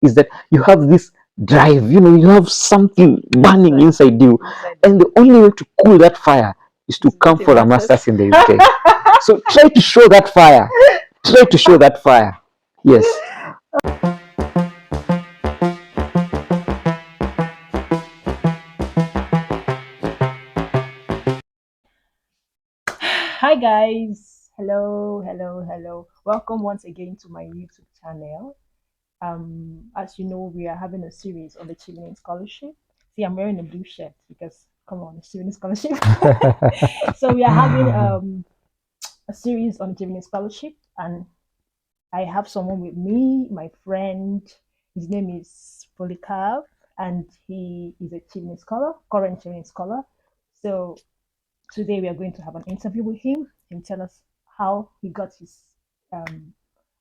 is that you have this drive, you have something burning inside you, and the only way to cool that fire is to come for a master's in the UK. So try to show that fire. Try to show that fire. Yes. Hi guys, hello. Welcome once again to my YouTube channel. As you know, we are having a series on the Chevening Scholarship. See, I'm wearing a blue shirt because come on, the Chevening Scholarship. So we are having a series on Chevening Scholarship, and I have someone with me, my friend. His name is Polycarp, and he is a Chevening scholar, current Chevening scholar. So today we are going to have an interview with him and tell us how he got his um,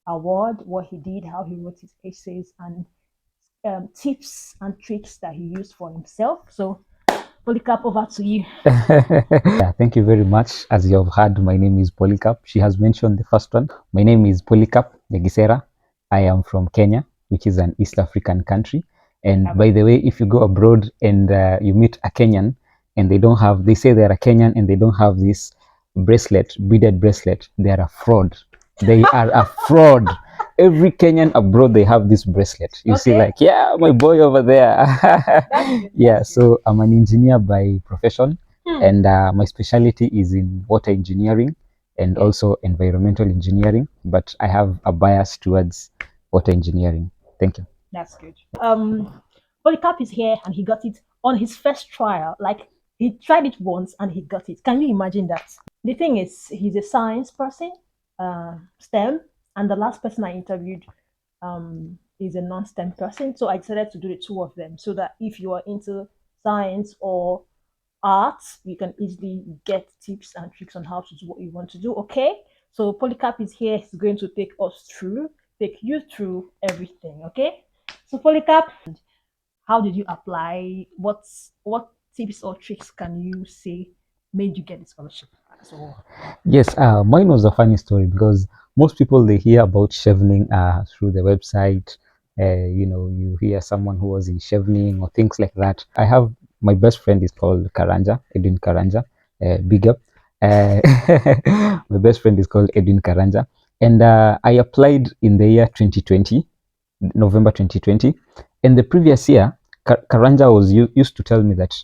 award, what he did, how he wrote his essays, and tips and tricks that he used for himself. So, Polycarp, over to you. Yeah, thank you very much. As you have heard, my name is Polycarp. She has mentioned the first one. My name is Polycarp Nyagisera. I am from Kenya, which is an East African country. And by the way, if you go abroad and you meet a Kenyan and they say they're a Kenyan and they don't have this bracelet, beaded bracelet, they are a fraud. They are a fraud. Every Kenyan abroad, they have this bracelet. You see, like, yeah, my boy over there. Yeah, so I'm an engineer by profession, and my specialty is in water engineering and also environmental engineering, but I have a bias towards water engineering. Thank you. That's good. Polycarp is here and he got it on his first trial. Like he tried it once and he got it. Can you imagine that? The thing is, he's a science person, STEM, and the last person I interviewed is a non-STEM person. So I decided to do the two of them so that if you are into science or art, you can easily get tips and tricks on how to do what you want to do. Okay. So Polycarp is here. He's going to take you through everything. Okay. So Polycarp, how did you apply? What tips or tricks can you say made you get the scholarship? So Yes, mine was a funny story because most people they hear about Chevening through the website. You hear someone who was in Chevening or things like that. I have my best friend is called Karanja, Edwin Karanja. Big up. Uh, my best friend is called Edwin Karanja, and I applied in the year 2020, November 2020. And the previous year, Karanja was used to tell me that,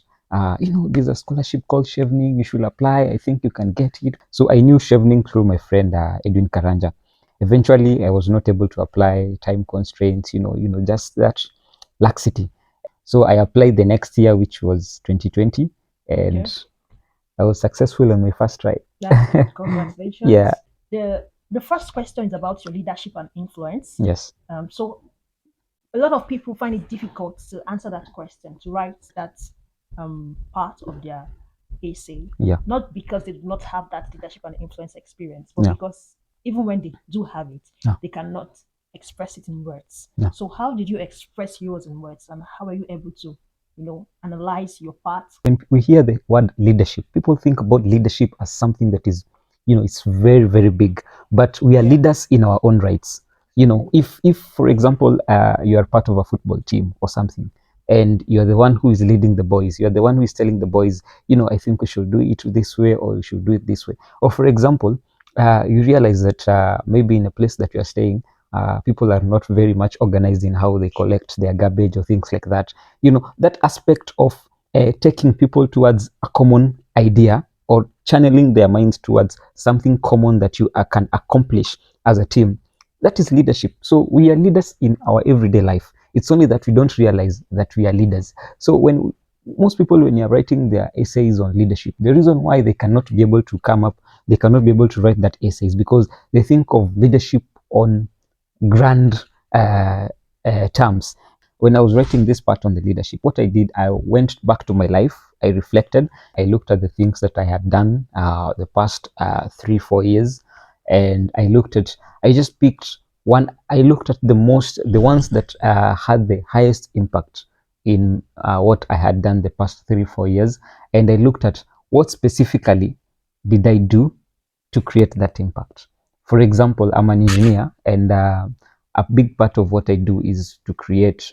there's a scholarship called Chevening, you should apply, I think you can get it. So I knew Chevening through my friend Edwin Karanja. Eventually, I was not able to apply, time constraints, just that laxity. So I applied the next year, which was 2020, and okay. I was successful on my first try. That's good. Congratulations. Yeah. The first question is about your leadership and influence. Yes. So a lot of people find it difficult to answer that question, to write that part of their essay. Yeah. Not because they do not have that leadership and influence experience, but Yeah. because even when they do have it, Yeah. they cannot express it in words. Yeah. So how did you express yours in words, and how are you able to, analyze your part? When we hear the word leadership, people think about leadership as something that is, it's very, very big. But we are leaders in our own rights. If for example, you are part of a football team or something, and you're the one who is leading the boys, you're the one who is telling the boys, I think we should do it this way, or we should do it this way. Or for example, you realize that maybe in a place that you're staying, people are not very much organized in how they collect their garbage or things like that. That aspect of taking people towards a common idea or channeling their minds towards something common that you can accomplish as a team. That is leadership. So we are leaders in our everyday life. It's only that we don't realize that we are leaders. So when most people, when you're writing their essays on leadership, the reason why they cannot be able to they cannot be able to write that essay is because they think of leadership on grand terms. When I was writing this part on the leadership, what I did, I went back to my life. I reflected. I looked at the things that I had done the past 3-4 years, and I just picked one. I looked at the ones that had the highest impact in what I had done the past 3-4 years, and I looked at what specifically did I do to create that impact. For example, I'm an engineer, and a big part of what I do is to create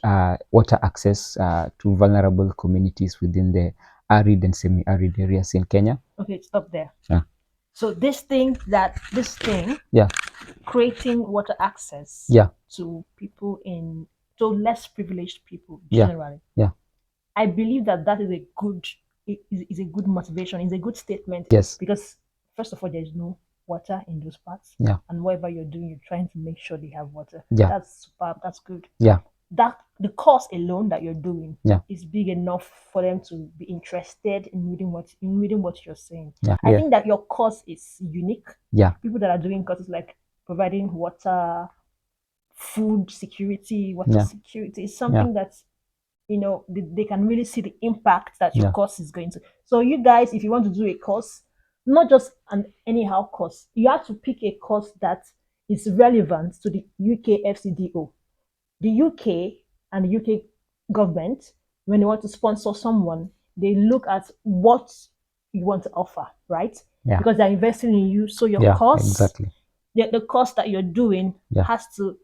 water access to vulnerable communities within the arid and semi-arid areas in Kenya. Okay, stop there. Yeah. So this thing, Yeah. creating water access Yeah. to people to less privileged people Yeah. generally. Yeah. I believe that is a good is a good motivation, is a good statement. Yes. Because first of all, there's no water in those parts. Yeah. And whatever you're doing, you're trying to make sure they have water. Yeah. That's superb. That's good. Yeah. That the course alone that you're doing Yeah. is big enough for them to be interested in reading what you're saying. Yeah. I Yeah. think that your course is unique. Yeah. People that are doing courses like providing water, food security, water Yeah. security is something that they can really see the impact that your Yeah. course is going to. So you guys, if you want to do a course, not just an anyhow course, you have to pick a course that is relevant to the UK FCDO. The UK and the UK government, when they want to sponsor someone, they look at what you want to offer, right? Yeah. Because they're investing in you. So your Yeah. course, Exactly. the course that you're doing Yeah. has to,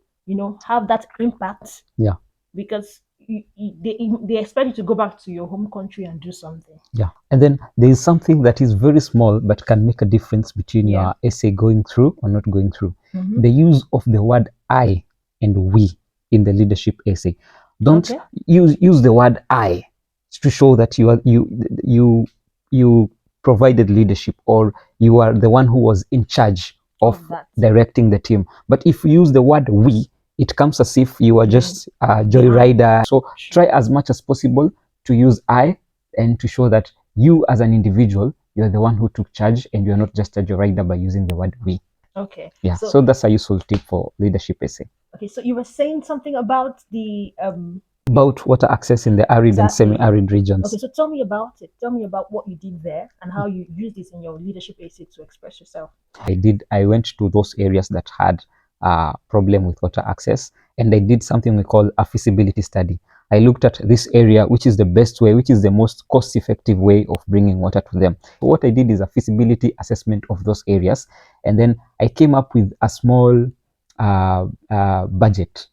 have that impact. Yeah. Because they expect you to go back to your home country and do something. Yeah. And then there is something that is very small but can make a difference between Yeah. your essay going through or not going through. Mhm. The use of the word I and we in the leadership essay. Don't Okay. use the word I to show that you provided leadership, or you are the one who was in charge of that. directing the team. But if you use the word we, it comes as if you are just a joyrider. So try as much as possible to use I, and to show that you as an individual, you're the one who took charge, and you're not just a joyrider by using the word we. Okay. Yeah. So that's a useful tip for leadership essay. Okay. So you were saying something about the About water access in the arid and semi-arid regions. Okay, so tell me about it. Tell me about what you did there and how you used this in your leadership essay to express yourself. I went to those areas that had a problem with water access, and I did something we call a feasibility study. I looked at this area, which is the best way, which is the most cost-effective way of bringing water to them. So what I did is a feasibility assessment of those areas, and then I came up with a small budget,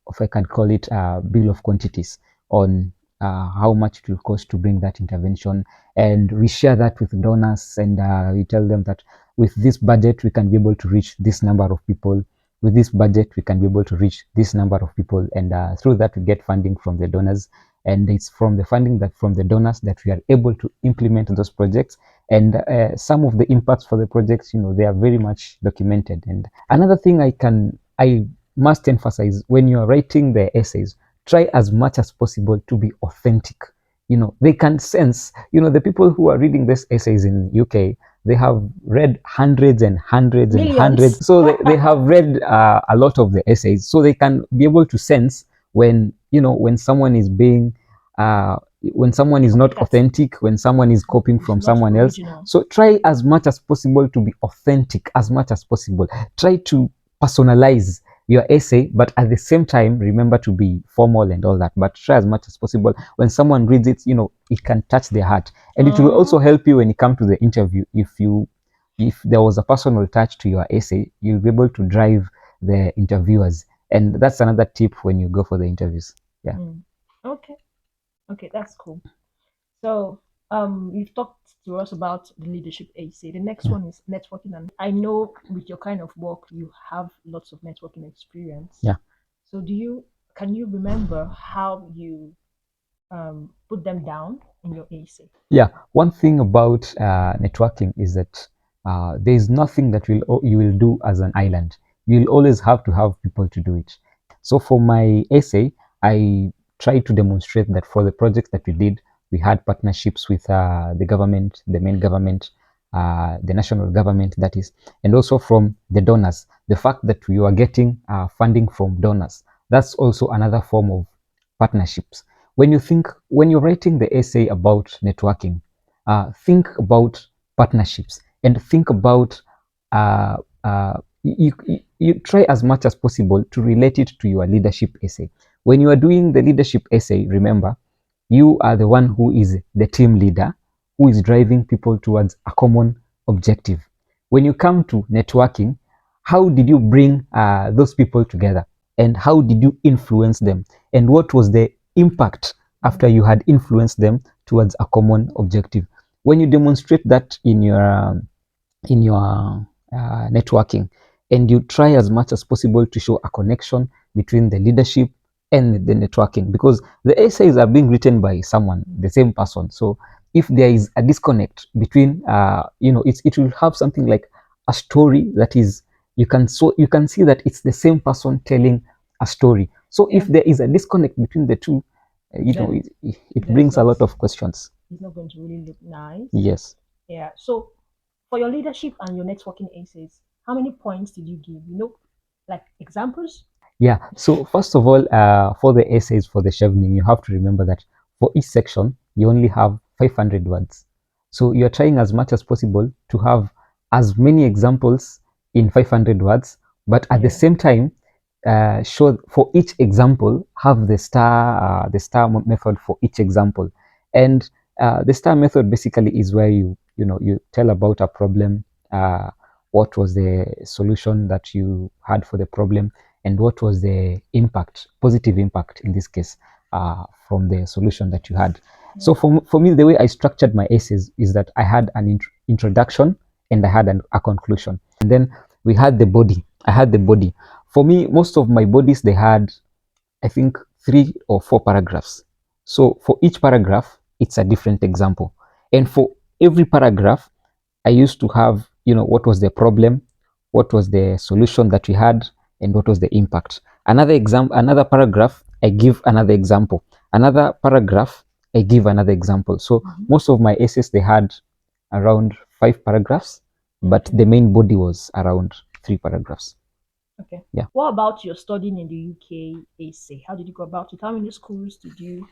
if I can call it a bill of quantities, on how much it will cost to bring that intervention. And we share that with donors, and we tell them that with this budget, we can be able to reach this number of people. With this budget, we can be able to reach this number of people. And through that, we get funding from the donors. And it's from the funding from the donors that we are able to implement those projects. And some of the impacts for the projects, they are very much documented. And another thing I must emphasize, when you're writing the essays, try as much as possible to be authentic. They can sense, the people who are reading these essays in UK, they have read hundreds and hundreds and hundreds. So they have read a lot of the essays, so they can be able to sense when someone is being when someone is not authentic, when someone is copying from someone else. So try as much as possible to be authentic, as much as possible. Try to personalize your essay, but at the same time, remember to be formal and all that. But try as much as possible. When someone reads it, it can touch their heart, and it will also help you when you come to the interview. If there was a personal touch to your essay, you'll be able to drive the interviewers, and that's another tip when you go for the interviews. Yeah. Okay, that's cool. So you've talked to us about the leadership essay. The next one is networking, and I know with your kind of work you have lots of networking experience. Yeah. So can you remember how you put them down in your essay? Yeah. One thing about networking is that there is nothing that you will do as an island. You'll always have to have people to do it. So for my essay, I tried to demonstrate that for the project that we did, we had partnerships with the government, the main government, the national government, that is, and also from the donors. The fact that we were getting funding from donors, that's also another form of partnerships. When you're writing the essay about networking, think about partnerships, and think about you try as much as possible to relate it to your leadership essay. When you are doing the leadership essay, remember, you are the one who is the team leader, who is driving people towards a common objective. When you come to networking, how did you bring those people together? and how did you influence them, and what was the impact after you had influenced them towards a common objective. When you demonstrate that in your networking, and you try as much as possible to show a connection between the leadership and the networking, because the essays are being written by someone, the same person. So if there is a disconnect between it will have something like a story that is, you can see that it's the same person telling a story. So if there is a disconnect between the two, Then it then brings a lot of questions. it's not going to really look nice. Yes. Yeah. So for your leadership and your networking essays, how many points did you give? Like examples? Yeah. So first of all, for the essays for the Chevening, you have to remember that for each section, you only have 500 words. So you're trying as much as possible to have as many examples in 500 words, but at the same time, show for each example, have the star method for each example. And the star method basically is where you tell about a problem, what was the solution that you had for the problem, and what was the impact, positive impact in this case, from the solution that you had. So for me, the way I structured my essays is that I had an introduction, and I had a conclusion, and then we had the body. I had the body. For me, most of my bodies, they had, I think, 3 or 4 paragraphs. So for each paragraph, it's a different example, and for every paragraph, I used to have, what was the problem, what was the solution that we had, and what was the impact. Another paragraph, I give another example. Another paragraph, I give another example. So most of my essays, they had around 5 paragraphs, but the main body was around 3 paragraphs. Okay. Yeah. What about your studying in the UK essay? How did you go about it? How many schools did you?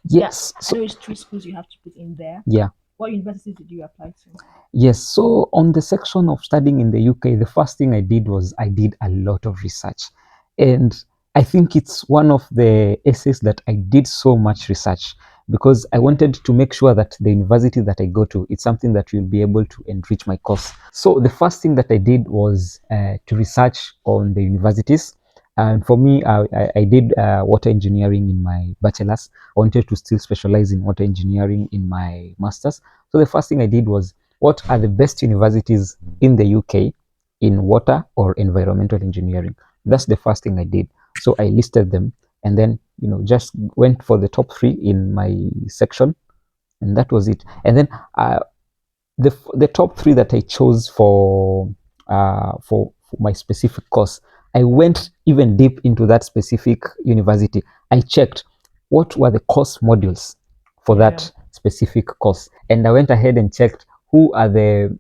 Yes. I know it's 3 schools you have to put in there. Yeah. What universities did you apply to? Yes, so on the section of studying in the UK, the first thing I did was I did a lot of research. And I think it's one of the essays that I did so much research, because I wanted to make sure that the university that I go to, it's something that will be able to enrich my course. So the first thing that I did was to research on the universities. And for me, I did water engineering in my bachelor's. I wanted to still specialize in water engineering in my master's. So the first thing I did was, what are the best universities in the UK in water or environmental engineering? That's the first thing I did. So I listed them, and then just went for the top 3 in my section, and that was it. And then the top 3 that I chose for my specific course, I went even deep into that specific university. I checked what were the course modules for that specific course, and I went ahead and checked who are the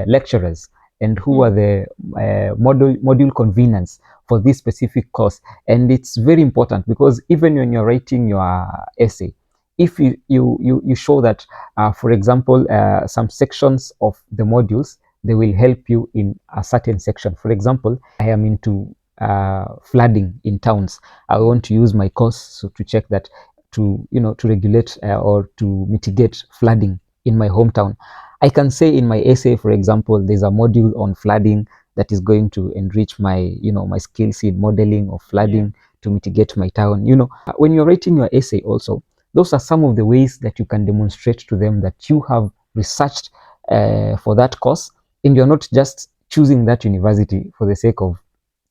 lecturers, and who are the module conveners for this specific course. And it's very important, because even when you're writing your essay, if you show that, for example, some sections of the modules, they will help you in a certain section. For example, I am into flooding in towns. I want to use my course to check that, to regulate or to mitigate flooding in my hometown. I can say in my essay, for example, there's a module on flooding that is going to enrich my skills in modeling of flooding to mitigate my town. When you're writing your essay also, those are some of the ways that you can demonstrate to them that you have researched for that course, and you're not just choosing that university for the sake of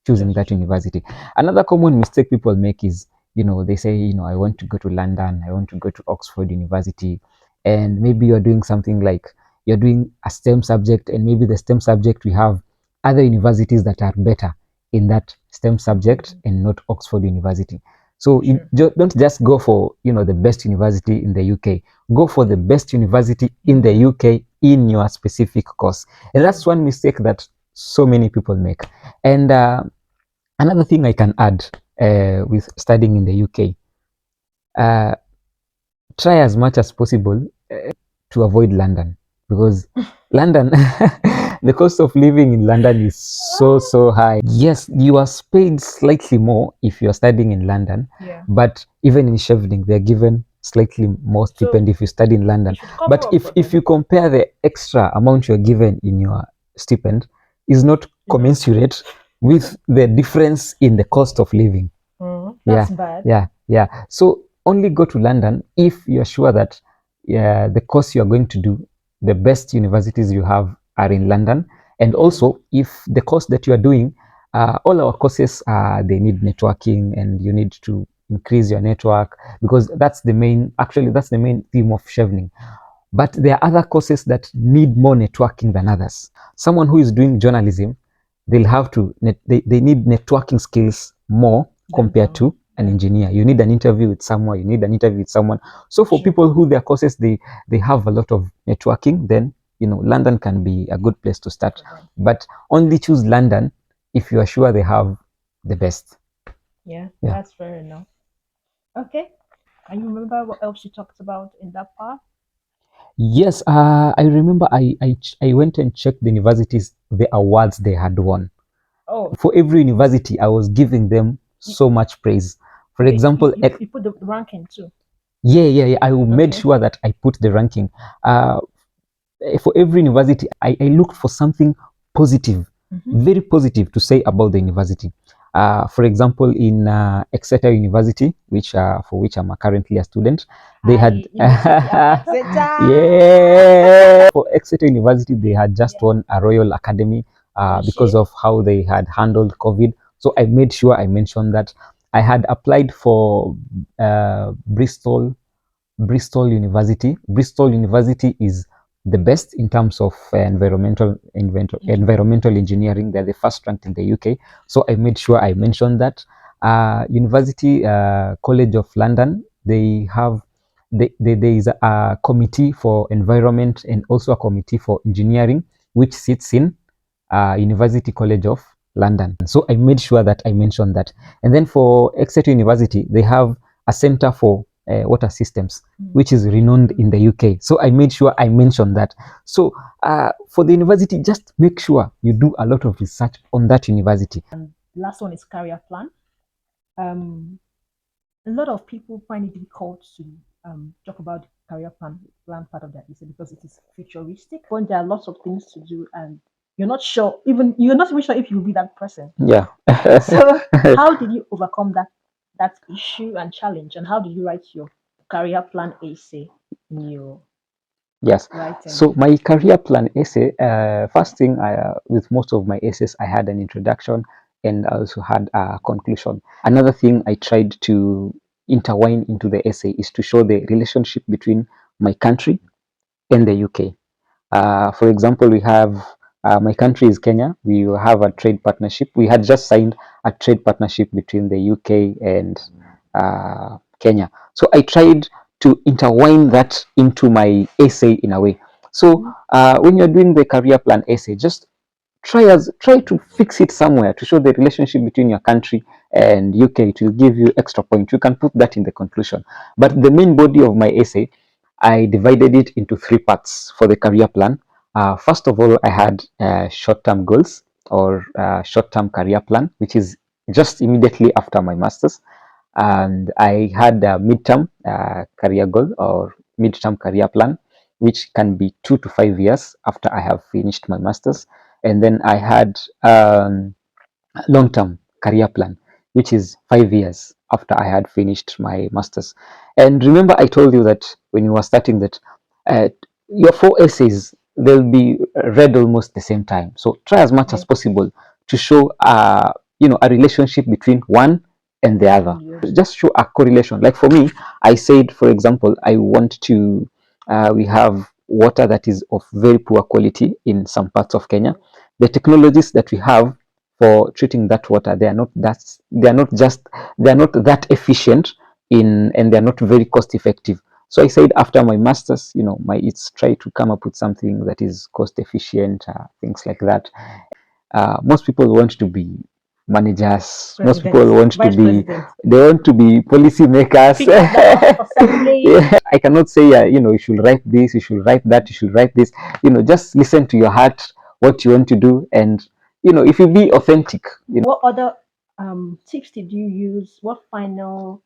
choosing that university. Another common mistake people make is, they say, I want to go to London, I want to go to Oxford University, and maybe you're doing something like, you're doing a STEM subject, and maybe the STEM subject, we have other universities that are better in that STEM subject, and not Oxford University. So don't just go for the best university in the UK. Go for the best university in the UK in your specific course. And that's one mistake that so many people make. And another thing I can add with studying in the UK, try as much as possible to avoid London, because London, the cost of living in London is so high. Yes, you are paid slightly more if you are studying in London, but even in Chevening, they are given slightly more stipend if you study in London. But if you compare the extra amount you are given in your stipend, is not commensurate with the difference in the cost of living. That's bad. Yeah. So only go to London if you're sure that the course you're going to do, the best universities you have are in London. And also, if the course that you are doing, all our courses, they need networking, and you need to increase your network, because that's the main theme of Chevening. But there are other courses that need more networking than others. Someone who is doing journalism, they'll have to, they need networking skills more compared to an engineer. You need an interview with someone, you need an interview with someone. So for people who their courses, they have a lot of networking, then, London can be a good place to start. But only choose London if you are sure they have the best. Yeah, that's fair enough. Okay. And you remember what else you talked about in that part? Yes, I remember I went and checked the universities, the awards they had won. Oh, For every university, I was giving them so much praise. For okay. example, You put the ranking too. yeah. I made sure that I put the ranking. For every university, I looked for something positive, very positive to say about the university. For example, in Exeter University, for which I'm currently a student, they had University of Exeter. yeah. For Exeter University, they had just won a Royal Academy because Shit. of how they had handled COVID. So I made sure I mentioned that. I had applied for Bristol University. Bristol University is the best in terms of environmental engineering. They're the first ranked in the UK. So I made sure I mentioned that. University College of London, there is a committee for environment and also a committee for engineering, which sits in University College of London. So I made sure that I mentioned that. And then for Exeter University, they have a center for water systems, which is renowned in the UK. So I made sure I mentioned that. So for the university, just make sure you do a lot of research on that university. And last one is career plan. Um, a lot of people find it difficult to talk about career plan part of that essay because it is futuristic. When there are lots of things to do and you're not even sure if you'll be that person. Yeah. So how did you overcome that issue and challenge, and how did you write your career plan essay in your Yes. writing? So my career plan essay, first thing, with most of my essays, I had an introduction and I also had a conclusion. Another thing I tried to intertwine into the essay is to show the relationship between my country and the UK. For example, we have my country is Kenya. We have a trade partnership. We had just signed a trade partnership between the UK and Kenya. So I tried to intertwine that into my essay in a way. So when you're doing the career plan essay, just try to fix it somewhere to show the relationship between your country and UK. It will give you extra point. You can put that in the conclusion. But the main body of my essay, I divided it into three parts for the career plan. First of all, I had short-term goals, or short-term career plan, which is just immediately after my master's. And I had a midterm career goal, or midterm career plan, which can be 2 to 5 years after I have finished my master's. And then I had long-term career plan, which is 5 years after I had finished my master's. And remember, I told you that when you were starting that uh, your four essays, they'll be read almost the same time. So try as much as possible to show a relationship between one and the other. Just show a correlation. Like for me, I said, for example, I want to we have water that is of very poor quality in some parts of Kenya. The technologies that we have for treating that water, they are not that efficient and they're not very cost effective. So I said, after my masters, it's try to come up with something that is cost efficient, things like that. Most people want to be managers. Most people want to be they want to be policy makers. Yeah. I cannot say you should write this, you should write that, you should write this. Just listen to your heart, what you want to do, and if you be authentic. What other tips did you use? What final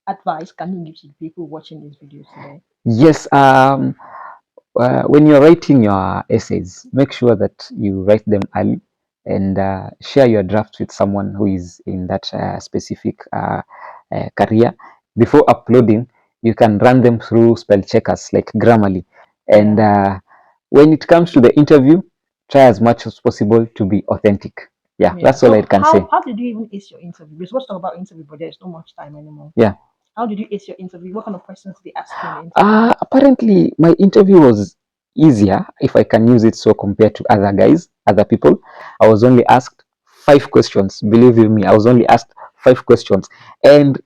advice can you give to people watching this video today? Yes. When you're writing your essays, make sure that you write them early and share your draft with someone who is in that specific career. Before uploading, you can run them through spell checkers like Grammarly. And when it comes to the interview, try as much as possible to be authentic. Yeah, that's all I can say. How did you even ace your interview? We're supposed to talk about interview, but there's not much time anymore. Yeah. How did you ace your interview? What kind of questions did they ask you in the interview? Apparently, my interview was easier, if I can use it so, compared to other guys, other people. I was only asked 5 questions. Believe you me, I was only asked 5 questions. And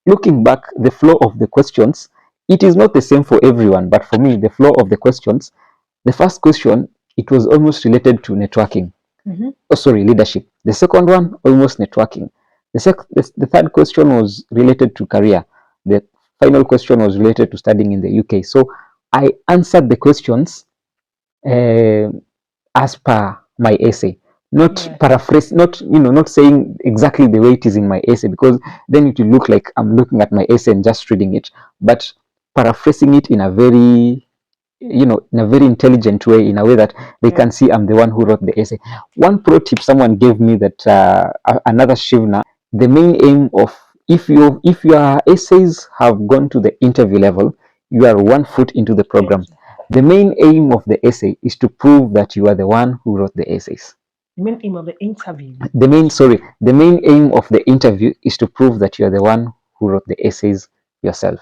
looking back, the flow of the questions, it is not the same for everyone, but for me, the flow of the questions, the first question, it was almost related to networking. Oh, sorry, leadership. The second one, almost networking. The third question was related to career. The final question was related to studying in the UK. So I answered the questions as per my essay, not paraphrase, not not saying exactly the way it is in my essay, because then it will look like I'm looking at my essay and just reading it, but paraphrasing it in a very in a very intelligent way, in a way that they can see I'm the one who wrote the essay. One pro tip someone gave me, that another Shivna, the main aim of, if your essays have gone to the interview level, you are 1 foot into the program. The main aim of the essay is to prove that you are the one who wrote the essays. The main aim of the interview. The main aim of the interview is to prove that you are the one who wrote the essays yourself.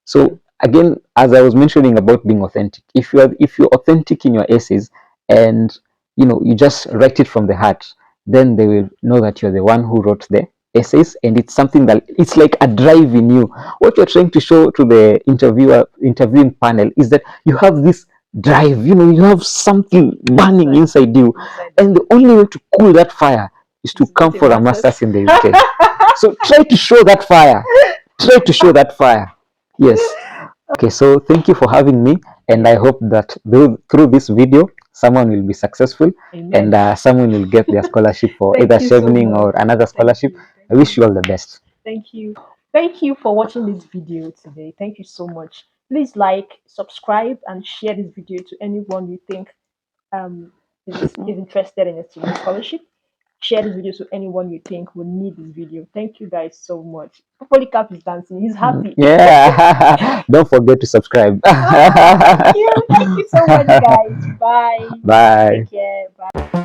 So again, as I was mentioning about being authentic, if you're authentic in your essays, and you just write it from the heart, then they will know that you're the one who wrote the essays, and it's something that it's like a drive in you. What you're trying to show to the interviewing panel is that you have this drive, you have something burning inside you, and the only way to cool that fire is to come for a master's in the UK. So try to show that fire. Yes. Okay, so thank you for having me, and I hope that through this video, someone will be successful. Amen. And someone will get their scholarship for either Chevening or another scholarship. I wish you all the best. Thank you. Thank you for watching this video today. Thank you so much. Please like, subscribe, and share this video to anyone you think is interested in a Chevening scholarship. Share this video to anyone you think will need this video. Thank you guys so much. Polycarp is dancing. He's happy. Yeah. Don't forget to subscribe. Thank you. Thank you so much, guys. Bye. Bye. Take care. Bye.